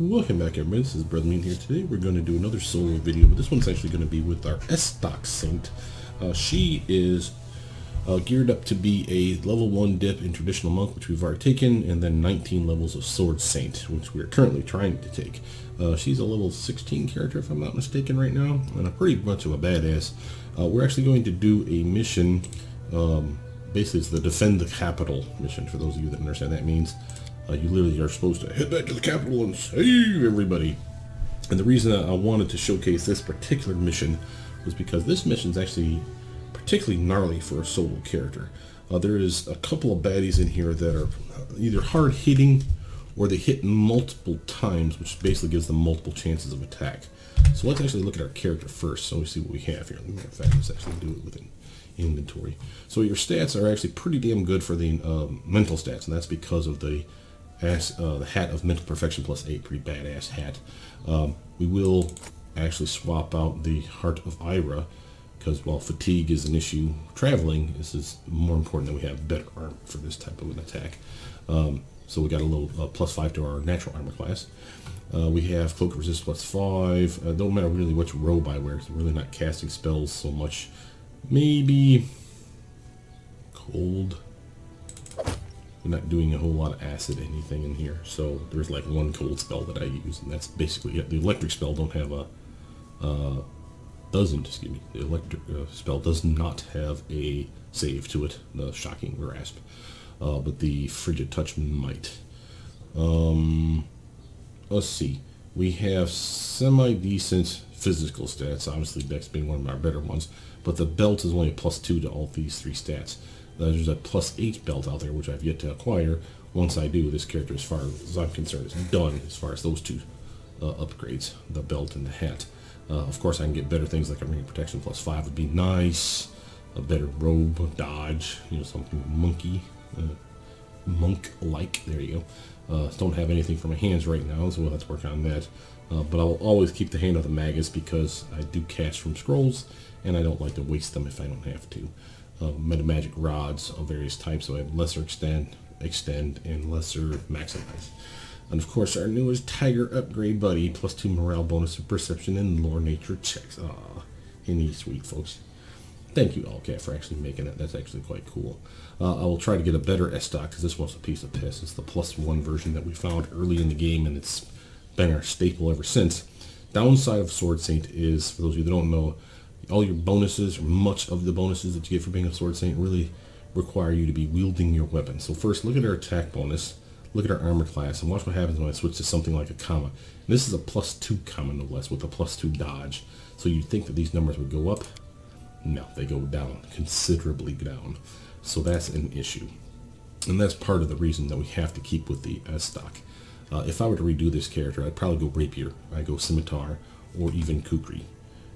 Welcome back, everybody. This is Brothermutant here. Today we're going to do another solo video, but this one's actually going to be with our Estoc Saint. She is geared up to be a level 1 dip in Traditional Monk, which we've already taken, and then 19 levels of Sword Saint, which we're currently trying to take. She's a level 16 character, if I'm not mistaken, right now, and a pretty much of a badass. We're actually going to do a mission, basically it's the Defend the Capital mission, for those of you that understand that means. You literally are supposed to head back to the capital and save everybody. And the reason I wanted to showcase this particular mission was because this mission is actually particularly gnarly for a solo character. There is a couple of baddies in here that are either hard hitting or they hit multiple times, which basically gives them multiple chances of attack. So let's actually look at our character first so we see what we have here. Matter of fact, let's actually do it within inventory. So your stats are actually pretty damn good for the mental stats, and that's because of the Hat of Mental Perfection +8, pretty badass hat. We will actually swap out the Heart of Ira, because while fatigue is an issue traveling, this is more important that we have better armor for this type of an attack. So we got a little +5 to our natural armor class. We have Cloak Resist +5. Don't matter really which robe I wear, so I'm really not casting spells so much. Maybe cold. We're not doing a whole lot of acid anything in here, so there's like one cold spell that I use, and that's basically it. The electric spell don't have a the electric spell does not have a save to it, the Shocking Grasp, but the Frigid Touch might. Let's see, we have semi-decent physical stats, obviously Dex being one of our better ones, but the belt is only a +2 to all these three stats. There's a +8 belt out there, which I've yet to acquire. Once I do, this character, as far as I'm concerned, is done as far as those two upgrades, the belt and the hat. Of course, I can get better things like a Ring Protection +5 would be nice. A better robe, dodge, something monk-like. There you go. Don't have anything for my hands right now, so we'll have to work on that. But I'll always keep the Hand of the Magus because I do cast from scrolls, and I don't like to waste them if I don't have to. Metamagic rods of various types, so I have lesser extend, and lesser maximize. And of course, our newest tiger upgrade buddy, +2 morale bonus of perception and lore nature checks. Ah, ain't he sweet, folks? Thank you, Allcat, for actually making it. That's actually quite cool. I will try to get a better Estoc, because this one's a piece of piss. It's the +1 version that we found early in the game, and it's been our staple ever since. Downside of Sword Saint is, for those of you that don't know, all your bonuses, or much of the bonuses that you get for being a Sword Saint, really require you to be wielding your weapon. So first, look at our attack bonus, look at our armor class, and watch what happens when I switch to something like a comma. And this is a +2 comma, no less, with a +2 dodge. So you'd think that these numbers would go up. No, they go down, considerably down. So that's an issue. And that's part of the reason that we have to keep with the Estoc. If I were to redo this character, I'd probably go Rapier, I'd go Scimitar, or even Kukri.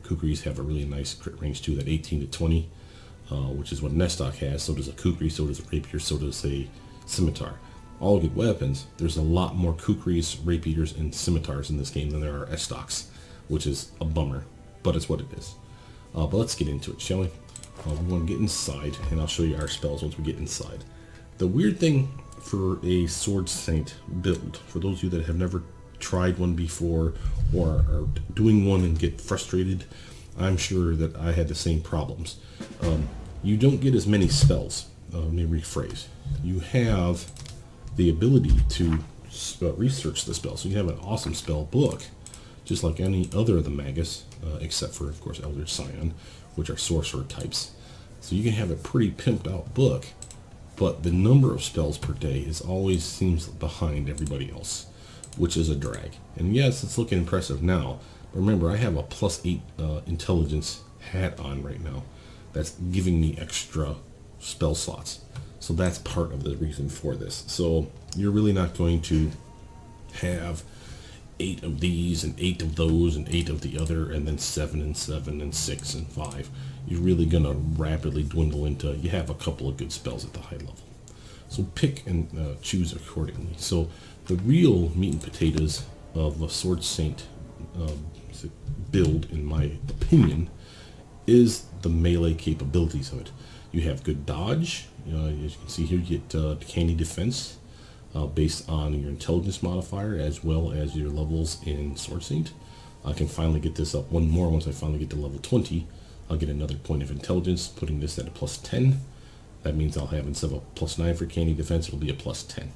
Kukris have a really nice crit range too, that 18 to 20, which is what an Estoc has. So does a Kukri, so does a Rapier, so does a Scimitar. All good weapons. There's a lot more Kukris, Rapiers, and Scimitars in this game than there are Estocs, which is a bummer, but it's what it is. But let's get into it, shall we? We want to get inside, and I'll show you our spells once we get inside. The weird thing for a Sword Saint build, for those of you that have never tried one before or are doing one and get frustrated, I'm sure that I had the same problems. You don't get as many spells. Let me rephrase. You have the ability to research the spell, so you have an awesome spell book, just like any other of the Magus, except for, of course, Elder Scion, which are sorcerer types. So you can have a pretty pimped out book, but the number of spells per day always seems behind everybody else, which is a drag. And yes, it's looking impressive now, but remember, I have a +8 intelligence hat on right now. That's giving me extra spell slots. So that's part of the reason for this. So you're really not going to have 8 of these and 8 of those and 8 of the other, and then 7 and 7 and 6 and 5. You're really going to rapidly dwindle into, you have a couple of good spells at the high level. So pick and choose accordingly. So the real meat and potatoes of a Sword Saint build, in my opinion, is the melee capabilities of it. You have good dodge. As you can see here, you get candy defense. based on your intelligence modifier as well as your levels in Sword Saint. I can finally get this up one more. Once I finally get to level 20, I'll get another point of intelligence, putting this at a plus 10. That means I'll have, instead of a plus 9 for candy defense, it'll be a plus 10.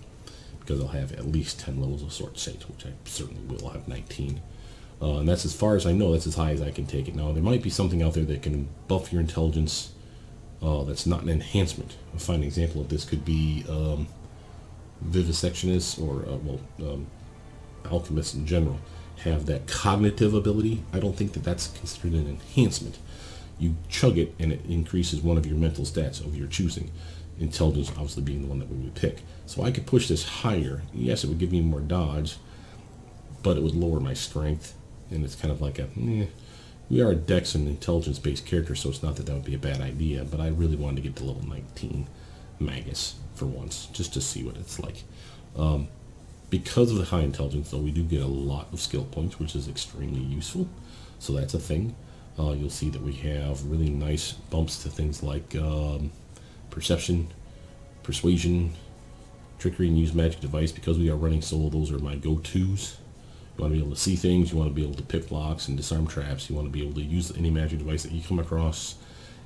Because I'll have at least 10 levels of Sword Saint, which I certainly will. I'll have 19. And that's as far as I know, that's as high as I can take it. Now, there might be something out there that can buff your intelligence that's not an enhancement. A fine example of this could be Vivisectionists or, alchemists in general have that cognitive ability. I don't think that that's considered an enhancement. You chug it and it increases one of your mental stats of your choosing. Intelligence obviously being the one that we would pick. So I could push this higher. Yes, it would give me more dodge, but it would lower my strength. And it's kind of like we are a dex and intelligence based character, so it's not that that would be a bad idea, but I really wanted to get to level 19 Magus for once, just to see what it's like. Because of the high intelligence, though, we do get a lot of skill points, which is extremely useful. So that's a thing. You'll see that we have really nice bumps to things like perception, persuasion, trickery, and use magic device. Because we are running solo, those are my go-tos. You want to be able to see things, you want to be able to pick locks and disarm traps, you want to be able to use any magic device that you come across,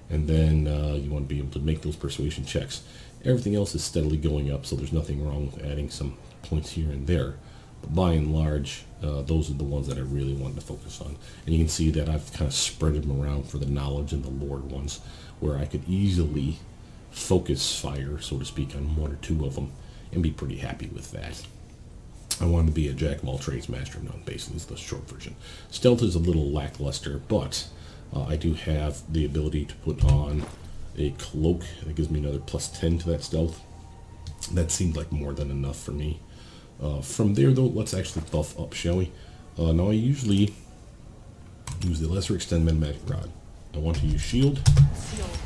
and then you want to be able to make those persuasion checks. Everything else is steadily going up, so there's nothing wrong with adding some points here and there. But by and large, those are the ones that I really wanted to focus on. And you can see that I've kind of spread them around for the knowledge and the lore ones, where I could easily focus fire, so to speak, on one or two of them and be pretty happy with that. I want to be a jack of all trades, master of none, basically is the short version. Stealth is a little lackluster, but I do have the ability to put on a cloak that gives me another plus 10 to that stealth. That seemed like more than enough for me. From there, though, let's actually buff up, shall we? Now, I usually use the lesser extend magic rod. I want to use shield,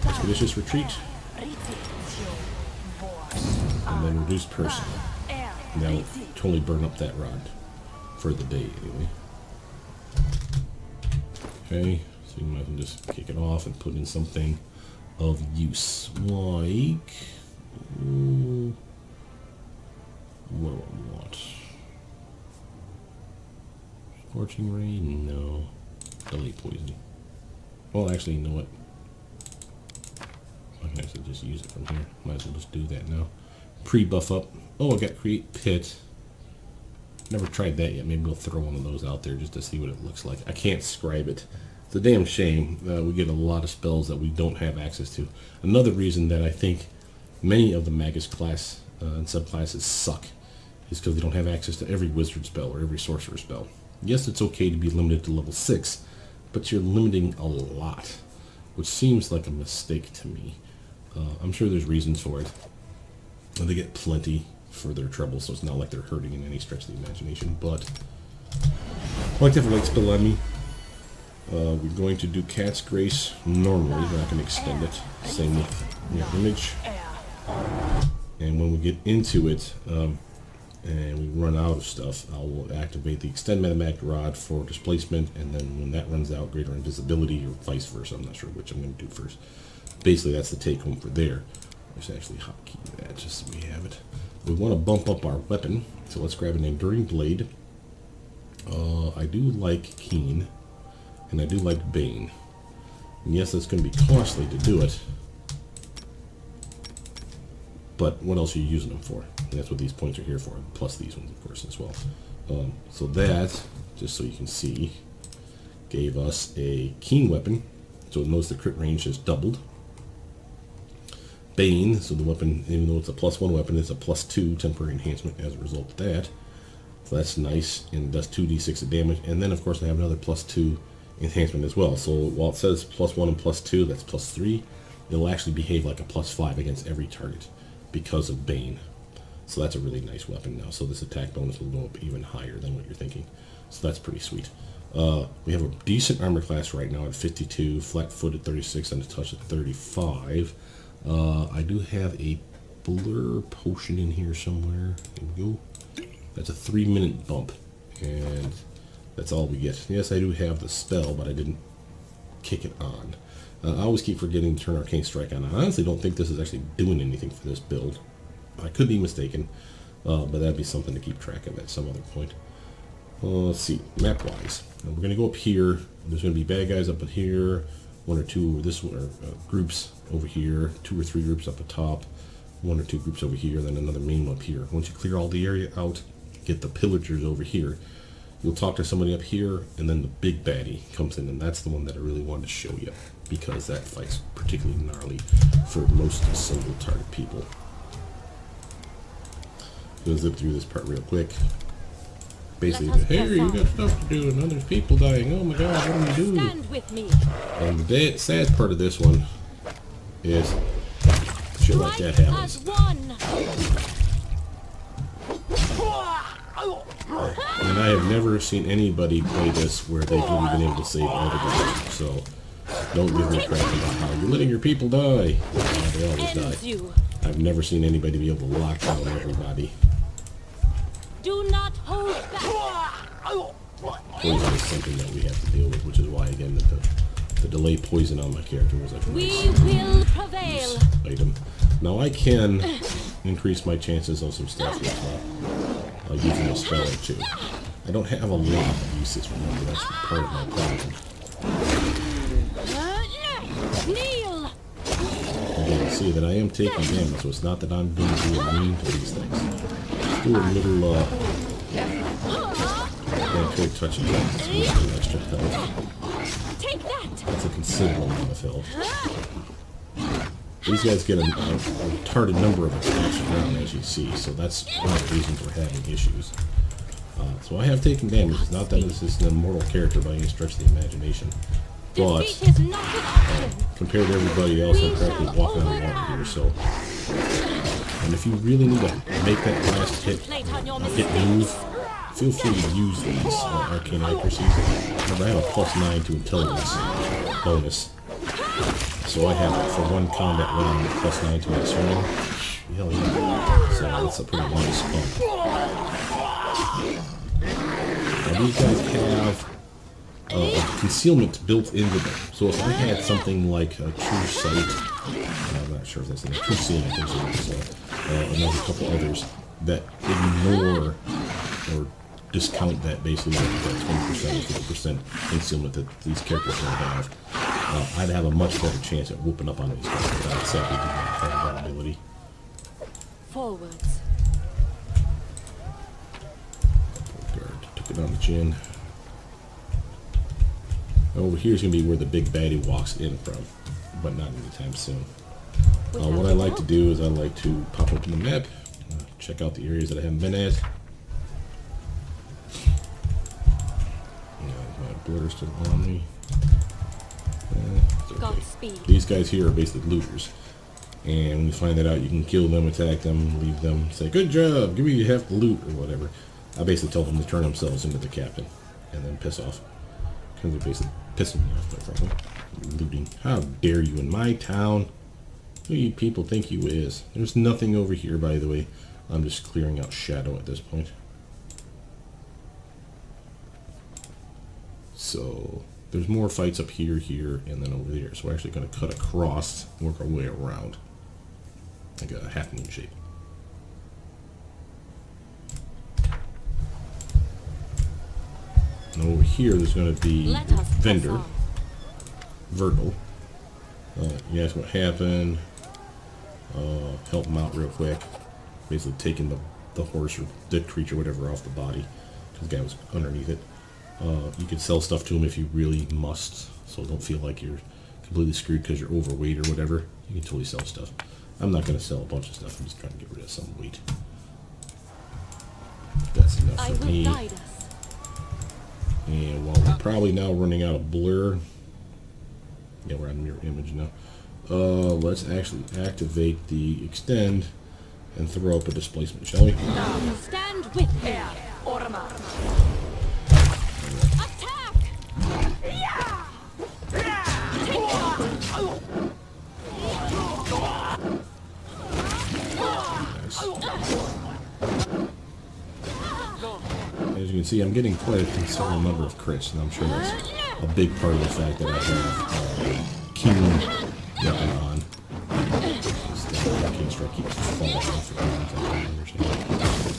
expeditious retreat, and then reduce person. And that'll totally burn up that rod for the day, anyway. Okay, so you might as well just kick it off and put in something of use, like what do I want? Scorching ray? No. Delay poison. Well, actually, you know what? I can actually just use it from here. Might as well just do that now. Pre-buff up. Oh, I got create pit. Never tried that yet. Maybe we'll throw one of those out there just to see what it looks like. I can't scribe it. It's a damn shame. We get a lot of spells that we don't have access to. Another reason that I think many of the Magus class and subclasses suck is because they don't have access to every wizard spell or every sorcerer spell. Yes, it's okay to be limited to level 6, but you're limiting a lot, which seems like a mistake to me. I'm sure there's reasons for it. They get plenty for their trouble, so it's not like they're hurting in any stretch of the imagination, but I like to have a light spell on me. We're going to do Cat's Grace normally, we're not going to extend it. Same with image. And when we get into it, and we run out of stuff, I will activate the Extend Metamagic Rod for displacement, and then when that runs out, greater invisibility, or vice versa. I'm not sure which I'm going to do first. Basically, that's the take home for there. Let's actually hotkey that just so we have it. We want to bump up our weapon, so let's grab an Enduring Blade. I do like Keen, and I do like Bane. And yes, it's going to be costly to do it, but what else are you using them for? And that's what these points are here for, plus these ones, of course, as well. So that, just so you can see, gave us a Keen weapon, so notice the crit range has doubled. Bane, so the weapon, even though it's a +1 weapon, it's a +2 temporary enhancement as a result of that. So that's nice, and does 2d6 of damage. And then, of course, I have another +2 enhancement as well. So while it says +1 and +2, that's +3. It'll actually behave like a +5 against every target because of Bane. So that's a really nice weapon now. So this attack bonus will go up even higher than what you're thinking. So that's pretty sweet. We have a decent armor class right now at 52, flat-foot at 36, and a touch at 35. I do have a blur potion in here somewhere. There we go. That's a 3-minute bump, and that's all we get. Yes, I do have the spell, but I didn't kick it on. I always keep forgetting to turn Arcane Strike on. I honestly don't think this is actually doing anything for this build. I could be mistaken. but that'd be something to keep track of at some other point. Let's see, map-wise. We're going to go up here. There's going to be bad guys up here, one or two groups over here, 2 or 3 groups up the top, 1 or 2 groups over here, then another main one up here. Once you clear all the area out, get the pillagers over here. You'll talk to somebody up here, and then the big baddie comes in, and that's the one that I really wanted to show you, because that fight's particularly gnarly for most single target people. Gonna zip through this part real quick. Basically, hey, you got stuff to do, and there's people dying. Oh my God, what do we do? Stand with me. And the sad part of this one is shit like that happens. And I have never seen anybody play this where they've really been able to save all the guys. So don't give me crap about how you're letting your people die. They always die. I've never seen anybody be able to lock down everybody. Do not hold back. Poison is something that we have to deal with, which is why, again, the delay poison on my character was like a will prevail. Nice item. Now I can increase my chances of some stuff with using a spell or two. I don't have a lot of uses, remember, that's part of my problem. Kneel. Again, you see that I am taking damage, so it's not that I'm being immune to these things. Let's do a little, quick touch and touch. It's a little extra health. Take that. That's a considerable amount of health. These guys get a retarded number of attacks around, as you see, so that's one of the reasons we're having issues. So I have taken damage. It's not that this is an immortal character by any stretch of the imagination, but compared to everybody else, I'm practically walking on water here. So, and if you really need to make that last hit move, feel free to use these arcane accuracies. Remember, I have a +9 to intelligence bonus. So I have, for one combat round, a +9 to my swing. Hell yeah. So that's a pretty nice bump. Now these guys have concealment built into them. So if I had something like a true sight, I'm not sure if that's a true seeing, I think so, and there's a couple others that ignore or discount that basically that 20% or 50% concealment that these characters don't have. I'd have a much better chance at whooping up on these guys, but I sadly do not have that ability. Forwards. Guard took it on the chin. Over here's going to be where the big baddie walks in from, but not anytime soon. What I like to do is I like to pop open the map, check out the areas that I haven't been at. My blur's still on me. Okay. These guys here are basically looters, and when you find that out, you can kill them, attack them, leave them, say good job, give me half the loot or whatever. I basically tell them to turn themselves into the captain and then piss off, because they're basically pissing me off, quite frankly. Looting. How dare you in my town? Who do you people think you is? There's nothing over here, by the way. I'm just clearing out shadow at this point. So there's more fights up here, and then over there. So we're actually going to cut across and work our way around. Like a half moon shape. And over here, there's going to be vendor. Vertical. You ask what happened. Help him out real quick. Basically taking the horse or the creature, whatever, off the body. Because the guy was underneath it. You can sell stuff to him if you really must, so don't feel like you're completely screwed because you're overweight or whatever. You can totally sell stuff. I'm not going to sell a bunch of stuff. I'm just trying to get rid of some weight. That's enough for me. And while we're probably now running out of blur, yeah, we're on mirror image now. Let's actually activate the extend and throw up a displacement, shall we? Stand with me. As you can see, I'm getting quite a considerable number of crits, and I'm sure that's a big part of the fact that I have King weapon on. King Strike keeps falling off. I don't understand.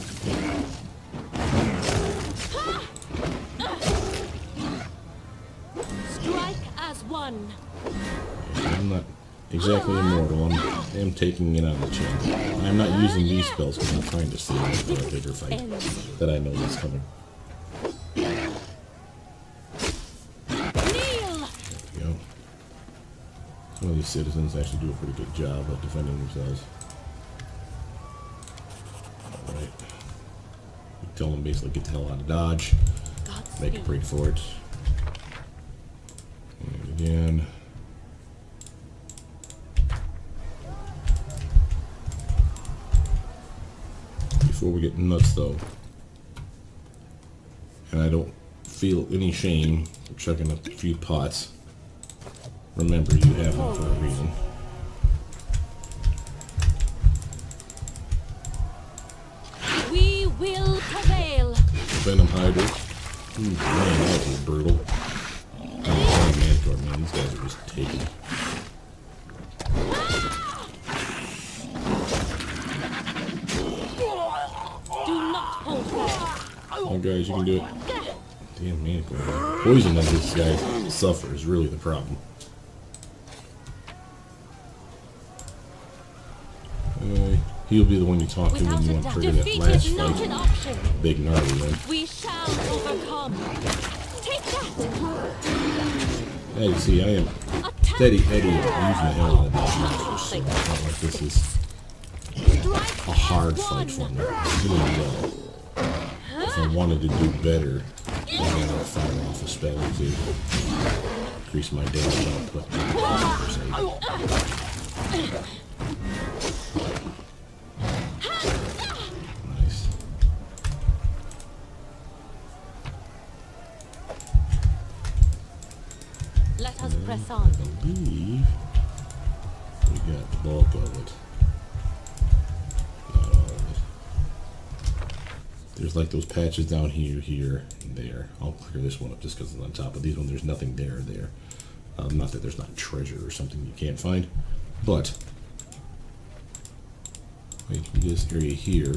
exactly immortal. I am taking it on the chin. I'm not using these spells because I'm trying to save it for a bigger fight that I know is coming. Kneel. There we go. Some of these citizens actually do a pretty good job of defending themselves. Alright. We tell them basically get the hell out of dodge. Make a break for it. And again. Before we get nuts though, and I don't feel any shame for chucking up a few pots, remember you have them for a reason. We will prevail. Venom Hider. Ooh, man, that was brutal. Oh, Manticore, man, these guys are just taking. Do not hold back. Oh, guys, you can do it. Damn Manticore. Poison that this guy suffers is really the problem. He'll be the one you talk to when you want to trigger that last fight. Big gnarly one. We shall overcome. Take that. Hey, you see, I am steady Eddie using the hell out of that monster, so it's not like this is a hard fight for me. I'm doing well. If I wanted to do better, I'm going to fire off a spell to increase my damage output. Nice. Let us press on. I believe we got the bulk of it. Not all of it. There's like those patches down here, here, and there. I'll clear this one up just because it's on top of these ones. There's nothing there or there. Not that there's not treasure or something you can't find, but wait, this area here.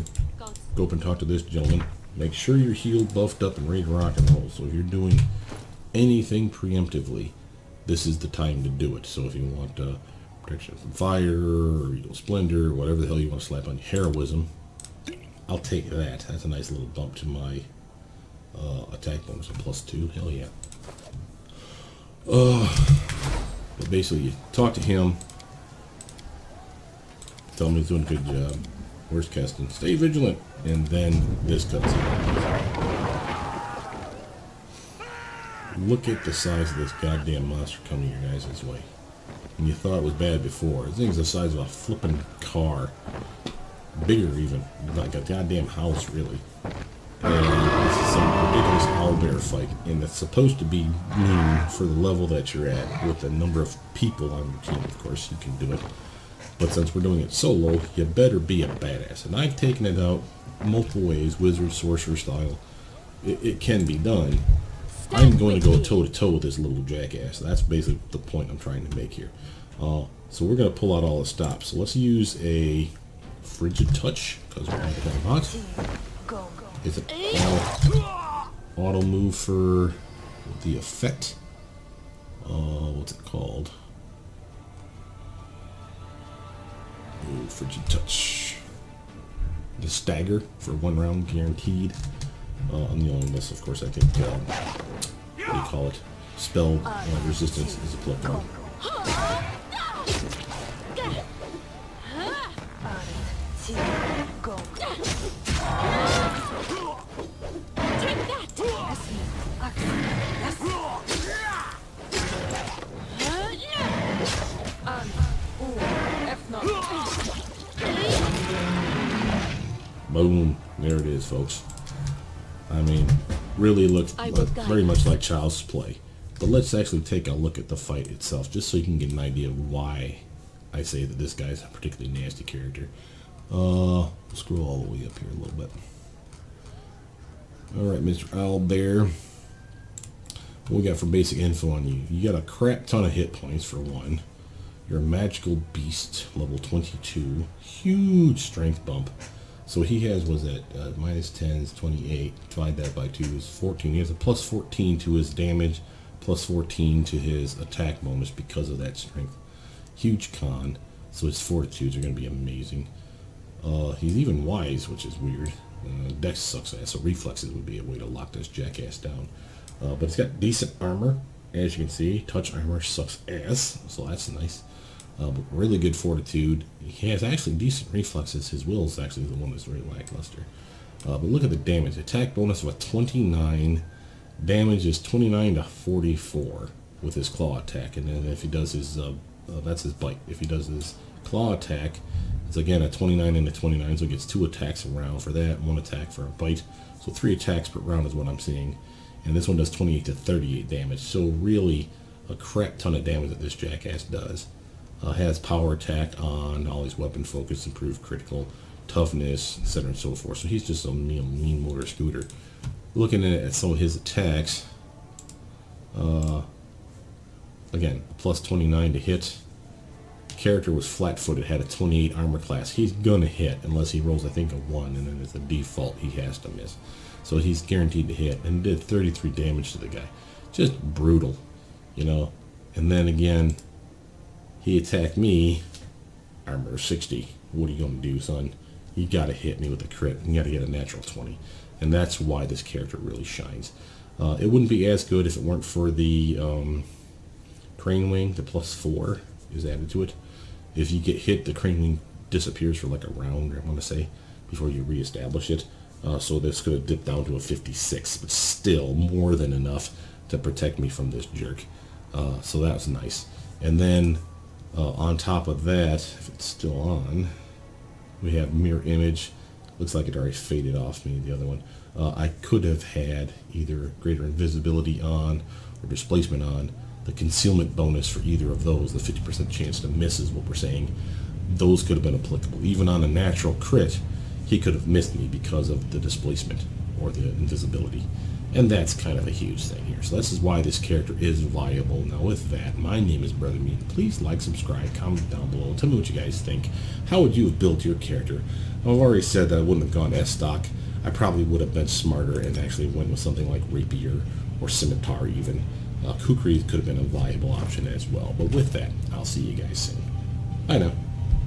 Go up and talk to this gentleman. Make sure you're healed, buffed up, and ready to rock and roll. So if you're doing anything preemptively, this is the time to do it. So if you want protection from fire, or Eagle Splendor, whatever the hell you want to slap on your heroism, I'll take that. That's a nice little bump to my attack bonus of +2. Hell yeah. But basically, you talk to him, tell him he's doing a good job. Where's Keston? Stay vigilant. And then this cuts in. Look at the size of this goddamn monster coming your guys' way. And you thought it was bad before. This thing's the size of a flipping car. Bigger even. Like a goddamn house, really. And this is some ridiculous owlbear fight. And it's supposed to be mean for the level that you're at. With the number of people on your team, of course, you can do it. But since we're doing it solo, you better be a badass. And I've taken it out multiple ways, wizard, sorcerer style. It can be done. I'm going to go toe-to-toe with this little jackass. That's basically the point I'm trying to make here. So we're going to pull out all the stops. So let's use a Frigid Touch, because we're going to have hot. It's an auto move for the effect. What's it called? Ooh, Frigid Touch. The stagger for 1 round guaranteed. On the only list, of course, I think, what do you call it? Spell resistance is applicable. Boom. There it is, folks. I mean, really looks very much like Child's Play. But let's actually take a look at the fight itself, just so you can get an idea of why I say that this guy's a particularly nasty character. We'll scroll all the way up here a little bit. Alright, Mr. Owlbear. What we got for basic info on you? You got a crap ton of hit points, for one. You're a magical beast, level 22. Huge strength bump. So he has, was that -10 is 28, divide that by 2 is 14. He has a +14 to his damage, +14 to his attack bonus because of that strength. huge con, so his fortitudes are going to be amazing. He's even wise, which is weird. Dex sucks ass, so reflexes would be a way to lock this jackass down. But it's got decent armor, as you can see. Touch armor sucks ass, so that's nice. But really good fortitude. He has actually decent reflexes. His will is actually the one that's very lackluster. But look at the damage. Attack bonus of a 29. Damage is 29 to 44 with his claw attack. And then if he does his, that's his bite. If he does his claw attack, it's again a 29 into 29, so he gets 2 attacks a round for that, 1 attack for a bite. So 3 attacks per round is what I'm seeing. And this one does 28 to 38 damage. So really a crap ton of damage that this jackass does. Has power attack on all his weapon focus, improved critical, toughness, etc. and so forth. So he's just a mean motor scooter. Looking at some of his attacks, again, plus 29 to hit. Character was flat-footed, had a 28 armor class. He's gonna hit unless he rolls, I think, a 1, and then as a default he has to miss. So he's guaranteed to hit, and did 33 damage to the guy. Just brutal, you know. And then again, he attacked me, armor 60. What are you gonna do, son? You gotta hit me with a crit. You gotta get a natural 20. And that's why this character really shines. It wouldn't be as good if it weren't for the crane wing. The +4 is added to it. If you get hit, the crane wing disappears for like a round, I want to say, before you reestablish it. So this could have dipped down to a 56, but still more than enough to protect me from this jerk. So that was nice. And then on top of that, if it's still on, we have mirror image. Looks like it already faded off me, the other one. I could have had either greater invisibility on or displacement on. The concealment bonus for either of those, the 50% chance to miss is what we're saying, those could have been applicable. Even on a natural crit, he could have missed me because of the displacement or the invisibility. And that's kind of a huge thing here. So this is why this character is viable. Now with that, my name is Brothermutant. Please like, subscribe, comment down below. Tell me what you guys think. How would you have built your character? I've already said that I wouldn't have gone Estoc. I probably would have been smarter and actually went with something like Rapier or Scimitar even. Kukri could have been a viable option as well. But with that, I'll see you guys soon. Bye now.